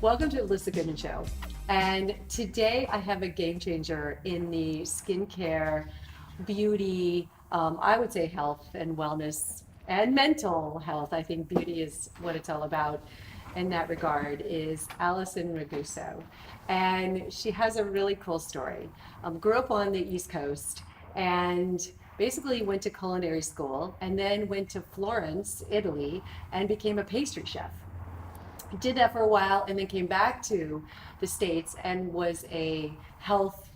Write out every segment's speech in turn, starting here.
Welcome to the Alyssa Goodman Show. And today I have a game changer in the skincare, beauty, I would say health and wellness and mental health. I think beauty is what it's all about in that regard, is Allison Ragusa. And she has a really cool story. Grew up on the East Coast and basically went to culinary school and then went to Florence, Italy, and became a pastry chef. Did that for a while and then came back to the States and was a health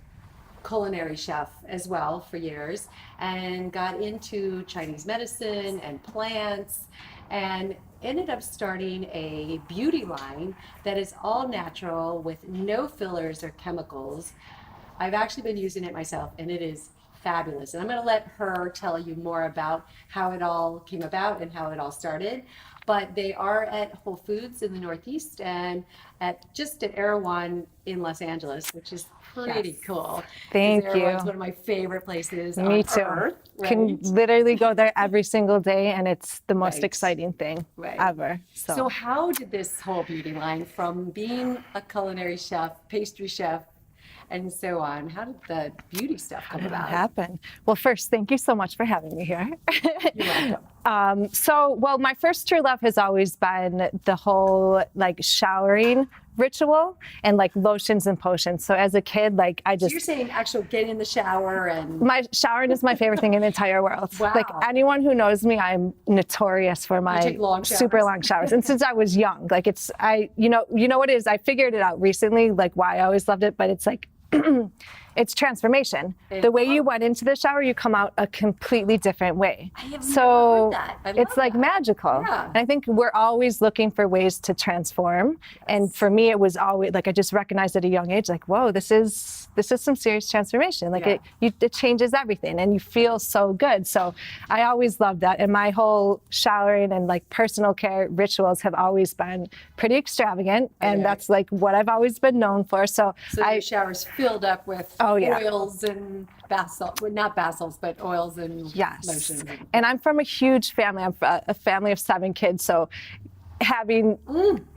culinary chef as well for years, and got into Chinese medicine and plants, and ended up starting a beauty line that is all natural with no fillers or chemicals. I've actually been using it myself and it is fabulous. And I'm going to let her tell you more about how it all came about and how it all started. But they are at Whole Foods in the Northeast and at Erawan in Los Angeles, which is pretty cool. Thank you. Erawan's one of my favorite places Me on too. earth. Right? Can literally go there every single day, and it's the most Right. exciting thing ever. So how did this whole beauty line, from being a culinary chef, pastry chef, and so on, how did the beauty stuff come about? Happen? Well, first, thank you so much for having me here. You're welcome. Well, my first true love has always been the whole showering ritual and lotions and potions. So as a kid, So you're saying actual getting in the shower and... my showering is my favorite thing in the entire world. Wow. Anyone who knows me, I'm notorious for my take long super showers? long showers. And since I was young, you know what it is? I figured it out recently, why I always loved it, but it's it's transformation. The way you went into the shower, you come out a completely different way. I have never heard that. I love It's that. magical. Yeah. And I think we're always looking for ways to transform. Yes. And for me, it was always I just recognized at a young age, whoa, this is some serious transformation. It changes everything, and you feel so good. So I always loved that. And my whole showering and personal care rituals have always been pretty extravagant, and that's what I've always been known for. So your shower's filled up with oils and bath salt, well, not bath salts, but oils and lotions. And I'm from a huge family. I'm from a family of 7 kids, so having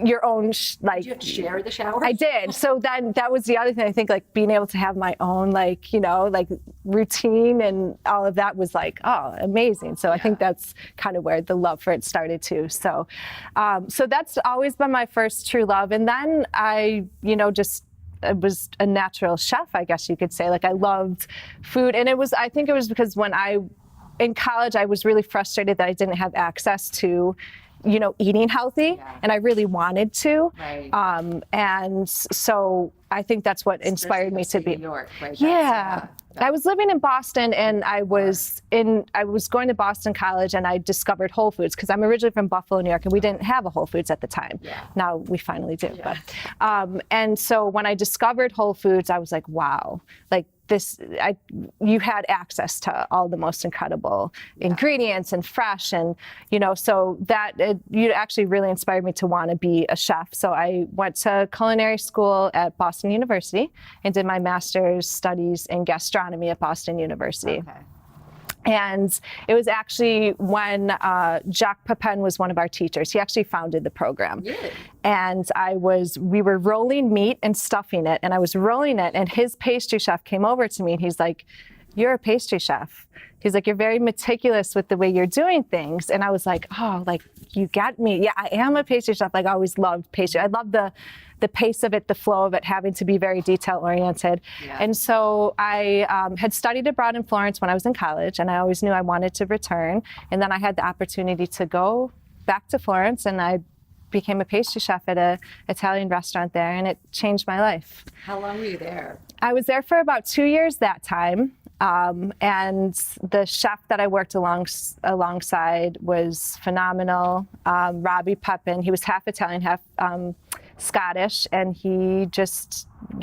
your own Did you have to share the shower? I did. So then that was the other thing. I think being able to have my own routine and all of that was amazing. So I think that's kind of where the love for it started too. So that's always been my first true love. And then I was a natural chef, I guess you could say. I loved food, and I think it was because in college I was really frustrated that I didn't have access to eating healthy, and I really wanted to. Right. And so I think that's what inspired me to be. New York, right? Yeah. I was living in Boston, and I was going to Boston College, and I discovered Whole Foods because I'm originally from Buffalo, New York, and we didn't have a Whole Foods at the time. Yeah. Now we finally do. Yeah. But and so when I discovered Whole Foods, I was like, wow, you had access to all the most incredible ingredients and fresh, and so you actually really inspired me to want to be a chef. So I went to culinary school at Boston University and did my master's studies in gastronomy at Boston University. Okay. And it was actually when Jacques Pepin was one of our teachers. He actually founded the program. Really? And we were rolling meat and stuffing it, and I was rolling it, and his pastry chef came over to me, and he's like, "You're a pastry chef." He's like, "You're very meticulous with the way you're doing things." And I was like, "Oh, you got me. Yeah, I am a pastry chef." I always loved pastry. I love the pace of it, the flow of it, having to be very detail-oriented. Yeah. And so I had studied abroad in Florence when I was in college, and I always knew I wanted to return. And then I had the opportunity to go back to Florence, and I became a pastry chef at an Italian restaurant there, and it changed my life. How long were you there? I was there for about 2 years that time. And the chef that I worked alongside was phenomenal, Robbie Pepin. He was half Italian, half Scottish, and he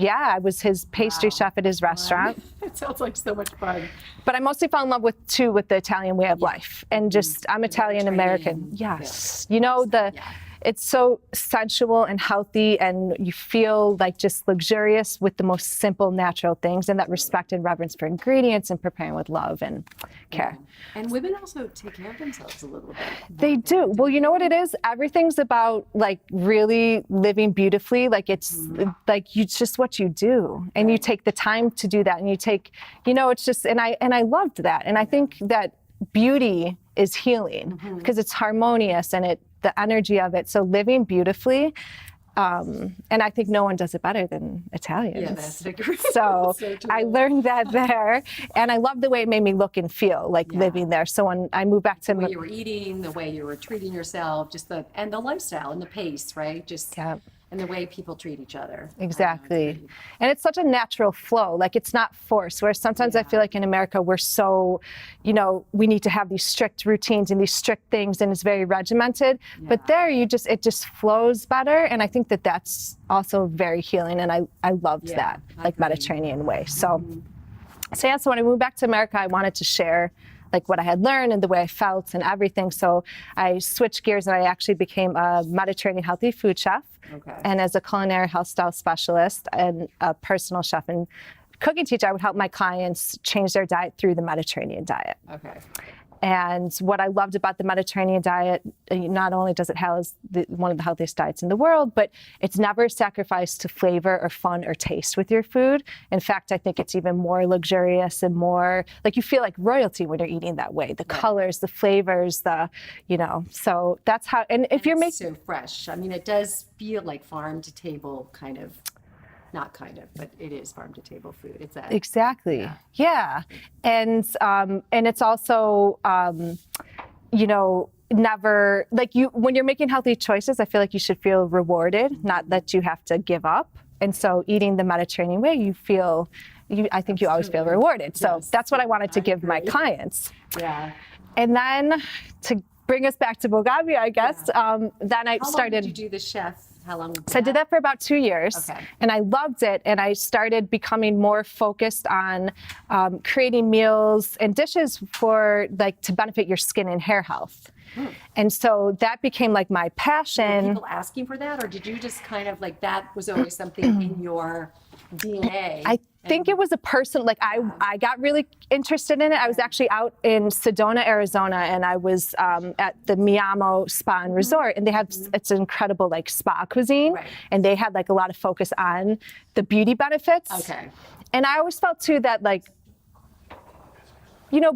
I was his pastry chef at his restaurant. It sounds like so much fun. But I mostly fell in love with the Italian way of life, and I'm Italian American. Yes, it's so sensual and healthy, and you feel like just luxurious with the most simple, natural things, and that respect and reverence for ingredients and preparing with love and care. And women also take care of themselves a little bit. They do. Well, you know what it is? Everything's about like really living beautifully. Like it's like it's just what you do, and you take the time to do that, and you take, it's just, and I loved that, and I think that beauty is healing because it's harmonious and the energy of it. So living beautifully. And I think no one does it better than Italians. Yeah, that's agree. So So true. I learned that there, and I love the way it made me look and feel like living there. So when I moved back to The way you were eating, the way you were treating yourself, the lifestyle and the pace, right? And the way people treat each other. Exactly. And it's such a natural flow. Like it's not forced. Whereas sometimes I feel like in America, we're so, we need to have these strict routines and these strict things, and it's very regimented. But there it just flows better. And I think that that's also very healing. And I loved that, like Mediterranean way. So when I moved back to America, I wanted to share like what I had learned and the way I felt and everything. So I switched gears and I actually became a Mediterranean healthy food chef. Okay. And as a culinary health style specialist and a personal chef and cooking teacher, I would help my clients change their diet through the Mediterranean diet. Okay. And what I loved about the Mediterranean diet, not only does it house one of the healthiest diets in the world, but it's never sacrificed to flavor or fun or taste with your food. In fact, I think it's even more luxurious and more like you feel like royalty when you're eating that way. The colors, the flavors, so that's how, and if you're making. So fresh. I mean, it does feel like farm to table kind of. Not kind of, but it is farm to table food. It's that. Exactly. Yeah. And it's also, never like when you're making healthy choices, I feel like you should feel rewarded, not that you have to give up. And so eating the Mediterranean way, I think you always feel rewarded. So that's what I wanted to give my clients. Yeah. And then to bring us back to Bogavia, I guess, then I started. How long did you do the chef? How long? So I did that for about 2 years, and I loved it. And I started becoming more focused on creating meals and dishes for to benefit your skin and hair health. And so that became like my passion. Were people asking for that, or did you just kind of that was always something in your DNA? I think it was a person, I got really interested in it. I was actually out in Sedona, Arizona, and I was at the Miamo Spa and Resort, and they have, it's an incredible spa cuisine, and they had a lot of focus on the beauty benefits. Okay. And I always felt too that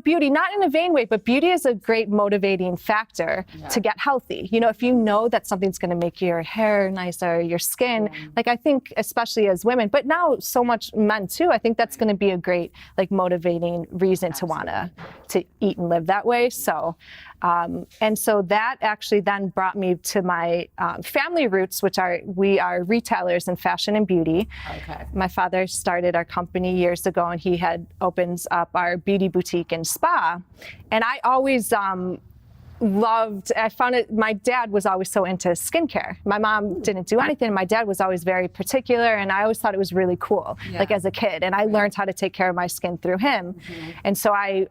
beauty, not in a vain way, but beauty is a great motivating factor to get healthy. If you know that something's going to make your hair nicer, your skin, I think especially as women, but now so much men too, I think that's going to be a great motivating reason to want to eat and live that way. So, and so that actually then brought me to my family roots, which we are retailers in fashion and beauty. Okay. My father started our company years ago, and he had opens up our beauty boutique and spa. And I always I found it, my dad was always so into skincare. My mom didn't do anything. My dad was always very particular, and I always thought it was really cool, as a kid. And I learned how to take care of my skin through him. And so I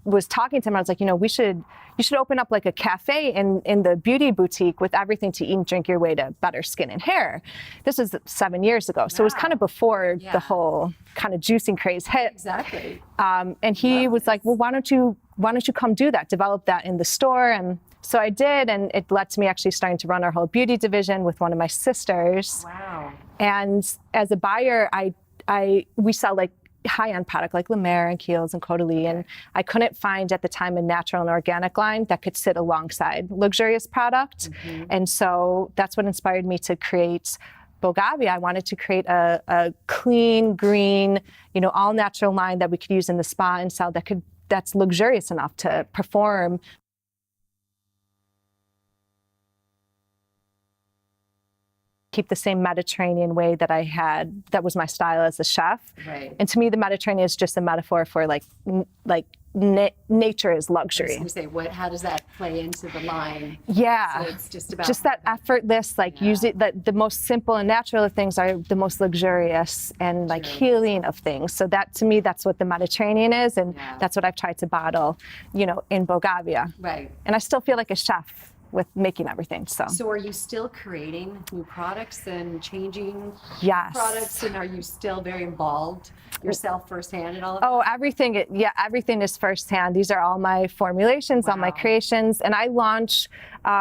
was talking to him, I was like, you should open up a cafe in the beauty boutique with everything to eat and drink your way to better skin and hair. This was 7 years ago. So it was kind of before the whole kind of juicing craze hit. Exactly. And he was like, well, why don't you come do that, develop that in the store? And so I did, and it led to me actually starting to run our whole beauty division with one of my sisters. Wow. And as a buyer, we sell high-end product like La Mer and Kiehl's and Caudalie, and I couldn't find at the time a natural and organic line that could sit alongside luxurious product. And so that's what inspired me to create Bogavia. I wanted to create a clean, green, all natural line that we could use in the spa and sell that's luxurious enough to perform. Keep the same Mediterranean way that I had, that was my style as a chef. Right. And to me, the Mediterranean is just a metaphor for nature is luxury. I was going to say, how does that play into the line? Yeah. So it's just about that effortless, using that the most simple and natural of things are the most luxurious and healing of things. So that, to me, that's what the Mediterranean is, and that's what I've tried to bottle, in Bogavia. Right. And I still feel like a chef with making everything. So are you still creating new products and changing Yes. products, and are you still very involved yourself firsthand in all of that? Oh, everything. Everything is firsthand. These are all my formulations, all my Wow. creations, and I launch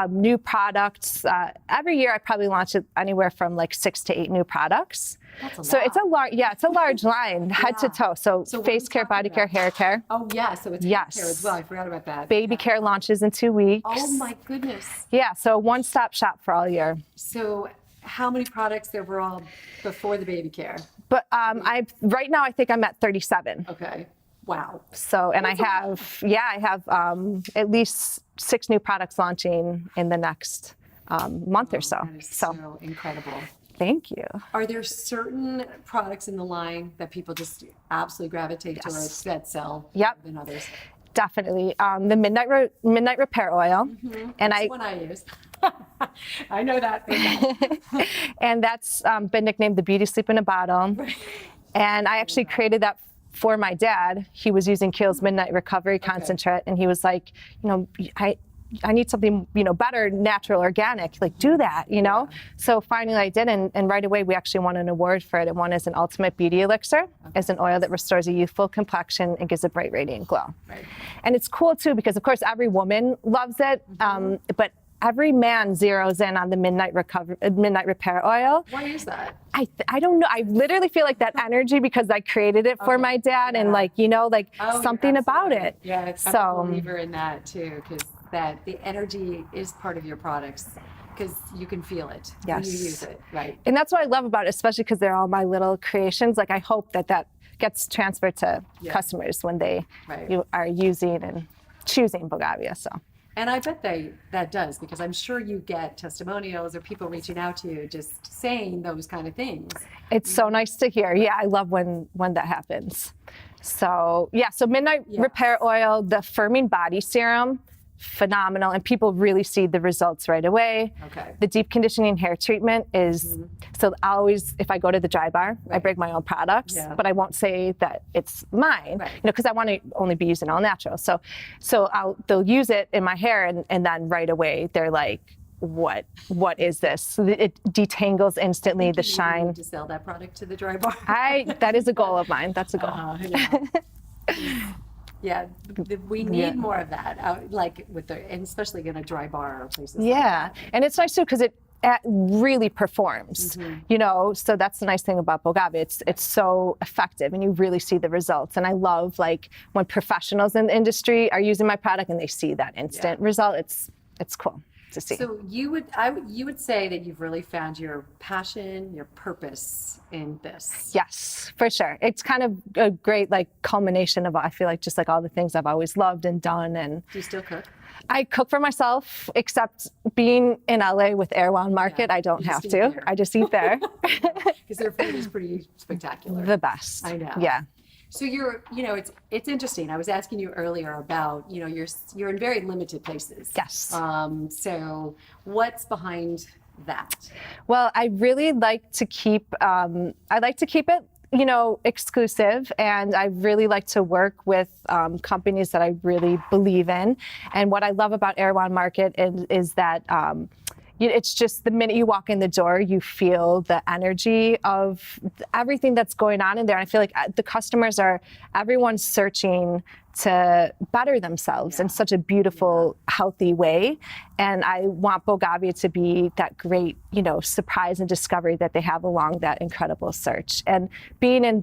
new products. Every year I probably launch anywhere from like 6 to 8 new products. That's a So lot. it's a large line, head to toe. So So what are face we care, talking body care, about? hair care. Oh yeah, so it's Yes. hair care as well. I forgot about that. Baby Yeah. care launches in 2 weeks. Oh my goodness. Yeah, so one-stop shop for all year. So how many products overall before the baby care? But right now I think I'm at 37. Okay. Wow. So, and I have at least 6 new products launching in the next month or so. That is so incredible. Thank you. Are there certain products in the line that people just absolutely gravitate towards that sell Yep. more than others? Definitely. The midnight repair oil, and That's one I use. I know that. and that's been nicknamed the Beauty Sleep in a Bottle. And I actually created that for my dad. He was using Kiehl's Midnight Recovery Concentrate, and he was like, I need something, better, natural, organic. Like, do that, So finally I did, and right away we actually won an award for it. It won as an Ultimate Beauty Elixir, as an oil that restores a youthful complexion and gives a bright, radiant glow. Right. And it's cool too because, of course, every woman loves it, but every man zeroes in on the midnight repair oil. Why is that? I don't know. I literally feel like that energy because I created it for my dad, and Oh, something about absolutely. it. Yeah, I'm a believer in that too, because the energy is part of your products, because you can feel it when you Yes. use it, right? And that's what I love about it, especially because they're all my little creations. Like, I hope that gets transferred to customers when they Right. are using and choosing Bogavia. So. And I bet that does, because I'm sure you get testimonials or people reaching out to you just saying those kind of things. It's so nice to hear. Yeah, I love when that happens. So Midnight Repair Oil, the firming body serum, phenomenal, and people really see the results right away. Okay. The deep conditioning hair treatment is, so I always, if I go to the dry bar, I bring my own products, but I won't say that it's mine, because I want to only be using all natural. So they'll use it in my hair, and then right away they're like, what is this? It detangles instantly, the You shine. need to sell that product to the dry bar. That is a goal of mine. That's a goal. Yeah, we need more of that, like and especially in a dry bar or places. Like Yeah, that. and it's nice too because it really performs. So that's the nice thing about Bogavia. It's so effective, and you really see the results. And I love when professionals in the industry are using my product and they see that instant result. It's cool to see. So you would say that you've really found your passion, your purpose in this. Yes, for sure. It's kind of a great culmination of, I feel like, just all the things I've always loved and done. And Do you still cook? I cook for myself, except being in LA with Erawan Market, I don't have eat to. there. I just eat there. Because their food is pretty spectacular. The best. I know. Yeah. So it's interesting. I was asking you earlier about, you're in very limited places. Yes. So what's behind that? Well, I really like to keep it, exclusive, and I really like to work with companies that I really believe in. And what I love about Erawan Market is that it's just the minute you walk in the door, you feel the energy of everything that's going on in there. And I feel like the customers everyone's searching to better themselves in such a beautiful, healthy way. And I want Bogavia to be that great, surprise and discovery that they have along that incredible search. And being in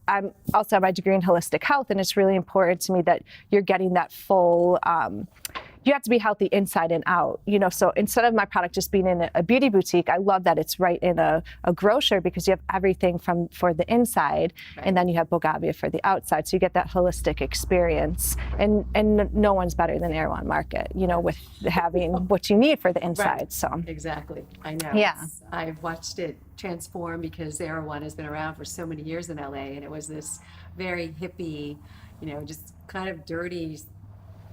I'm also have my degree in holistic health, and it's really important to me that you're getting that full, you have to be healthy inside and out, so instead of my product just being in a beauty boutique, I love that it's right in a grocer, because you have everything for the inside, and then you have Bogavia for the outside. So you get that holistic experience, and no one's better than Erawan Market, with having what you need for the inside. Right. So Exactly. I know. Yeah. I've watched it transform, because Erawan has been around for so many years in LA, and it was this very hippie, just kind of dirty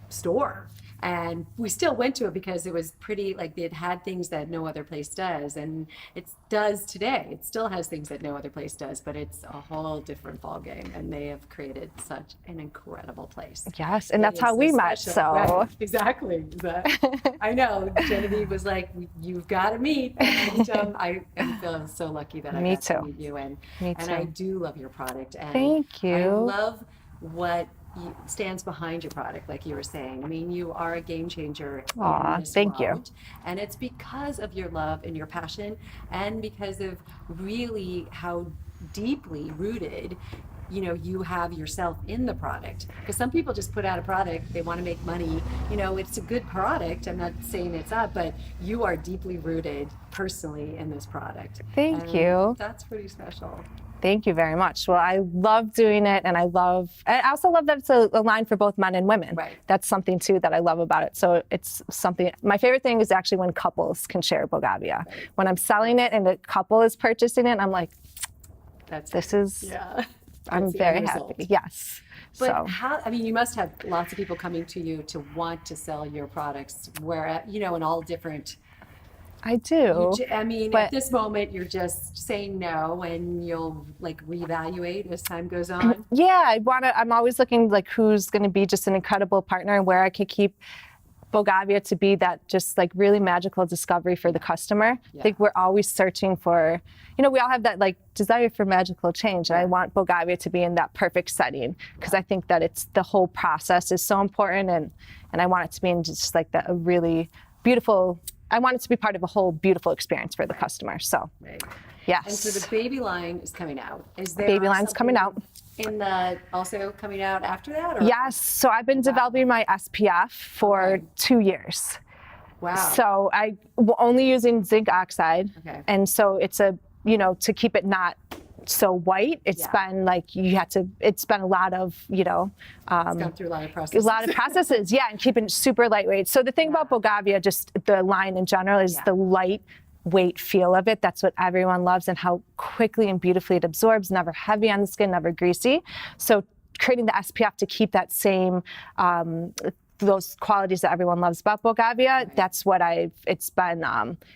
store. And we still went to it because it was pretty, like it had things that no other place does. And it does today. It still has things that no other place does, but it's a whole different ballgame. And they have created such an incredible place. Yes, and It that's is how so we met. special. So Right, exactly. I know Genevieve was like, "You've got to meet." And I am feeling so lucky that I Me got to too. meet you, and Me I too. do love your product. And Thank I you. love what stands behind your product, like you were saying. I mean, you are a game changer Aw, in this thank you. world, and it's because of your love and your passion, and because of really how deeply rooted you have yourself in the product. Because some people just put out a product, they want to make money. It's a good product. I'm not saying it's not, but you are deeply rooted personally in this product. Thank And you. That's pretty special. Thank you very much. Well, I love doing it, and I also love that it's a line for both men and women. Right. That's something too that I love about it. So it's something, my favorite thing is actually when couples can share Bogavia. Right. When I'm selling it and a couple is purchasing it, I'm like, this is, Yeah. I'm That's the very end happy. result. Yes. But So you must have lots of people coming to you to want to sell your products where, in all different, I do. at but- this moment, you're just saying no, and you'll like reevaluate as time goes on. Yeah, I'm always looking like who's going to be just an incredible partner and where I could keep Bogavia to be that just like really magical discovery for the customer. Yeah. I think we're always searching for, we all have that like desire for magical change. And I want Bogavia to be in that perfect setting because I think that the whole process is so important, and I want it to be in just like a really beautiful, I want it to be part of a whole beautiful experience for the customer. So, Right. yes. And so the baby line is coming out. Is there Baby line's coming out. Also coming out after that? Or? Yes. So I've been developing my SPF for 2 years. Wow. So I'm only using zinc oxide. Okay. And so it's to keep it not so white, it's been like it's been a lot of, it's gone through a lot of processes. Yeah, and keeping it super lightweight. So the thing about Bogavia, just the line in general, is the lightweight feel of it. That's what everyone loves, and how quickly and beautifully it absorbs, never heavy on the skin, never greasy. So creating the SPF to keep that same those qualities that everyone loves about Bogavia, that's what it's been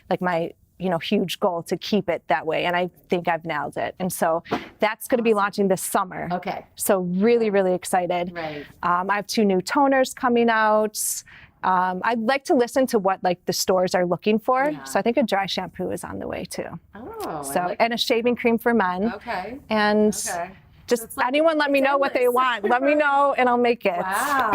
like my huge goal to keep it that way. And I think I've nailed it. And so that's going to be launching this summer. Okay. So really, really excited. Right. I have 2 new toners coming out. I'd like to listen to what like the stores are looking for. Yeah. So I think a dry shampoo is on the way too. Oh, So, and a shaving cream for men. Okay. And Okay. just It's like- anyone let me know what they endless. want. Let me know and I'll make it. Wow.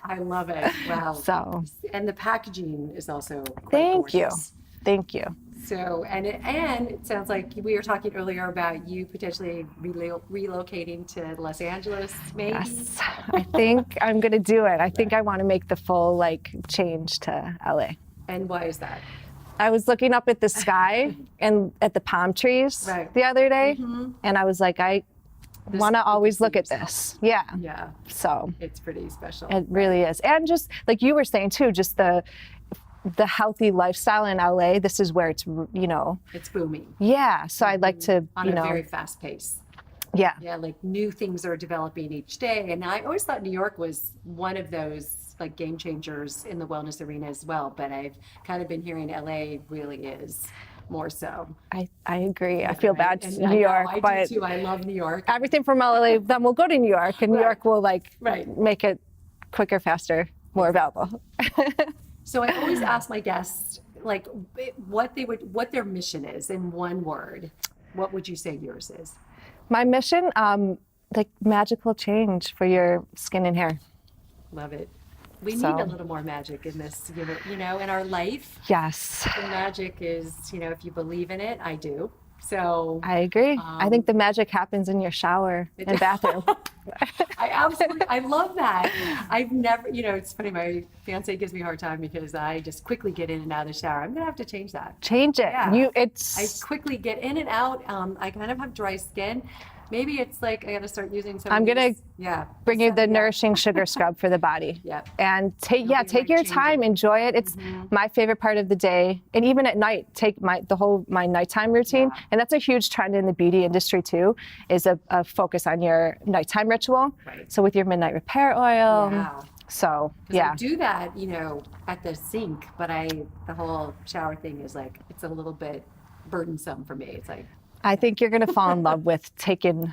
I love it. Wow. So And the packaging is also quite thank you. gorgeous. Thank you. So, and it sounds like we were talking earlier about you potentially relocating to Los Angeles, maybe? Yes, I think I'm going to do it. I think I want to make the full like change to LA. And why is that? I was looking up at the sky and at the palm trees the other day, and I was like, I want to always look at this. Yeah. Yeah. So It's pretty special. it really is. And just like you were saying too, just the healthy lifestyle in LA, this is where it's, It's booming yeah. So I'd like to, on a very fast pace. yeah. Yeah, like new things are developing each day. And I always thought New York was one of those like game changers in the wellness arena as well. But I've kind of been hearing LA really is more so. I agree. I feel bad And to I New know, York, I but do too. I love New York. everything from LA, then we'll go to New York, and New York will like make it quicker, faster, more available. So I always ask my guests like what their mission is in one word. What would you say yours is? My mission, like magical change for your skin and hair. Love it. We So- need a little more magic in this, in our life. Yes, The magic is, if you believe in it, I do. So I agree. I think the magic happens in your shower and bathroom. I love that. I've never, it's funny, my fiance gives me a hard time because I just quickly get in and out of the shower. I'm going to have to change that. Change it. Yeah. I It's quickly get in and out. I kind of have dry skin. Maybe it's like I got to start using some. I'm of gonna these- yeah. bring you the Yeah. nourishing sugar scrub for the body. Yep. And take You'll be take your life-changing. time, enjoy it. It's my favorite part of the day, and even at night, take my nighttime routine. Yeah. And that's a huge trend in the beauty industry too, is a focus on your nighttime ritual. Right. So with your midnight repair oil, Yeah. So, 'Cause yeah. I do that, you know, at the sink, but the whole shower thing is like, it's a little bit burdensome for me. It's like, I think you're going to fall in love with taking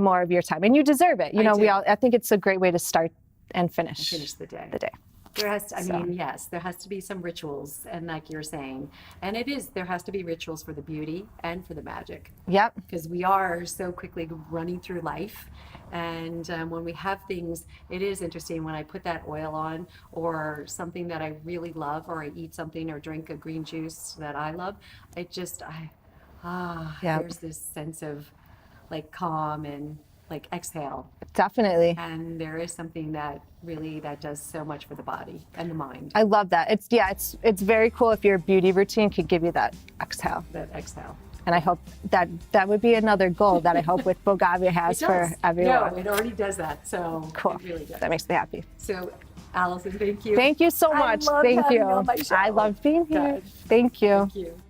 more of your time, and you deserve it. You know, do. I think it's a great way to start and finish the day. The day. There has to, I So. mean, yes, there has to be some rituals, and like you're saying, and there has to be rituals for the beauty and for the magic, Yep. because we are so quickly running through life. And when we have things, it is interesting when I put that oil on or something that I really love, or I eat something or drink a green juice that I love, Yep. there's this sense of like calm and like exhale. Definitely. And there is something that does so much for the body and the mind. I love that. It's very cool if your beauty routine could give you that exhale. That exhale. And I hope that would be another goal that I hope with Bogavia has for everyone. No, it already does that. So Cool. it really does. That makes me happy. So, Allison, thank you. Thank you so much. I love Thank having you. you on my show. I love being here. Good. Thank you. Thank you.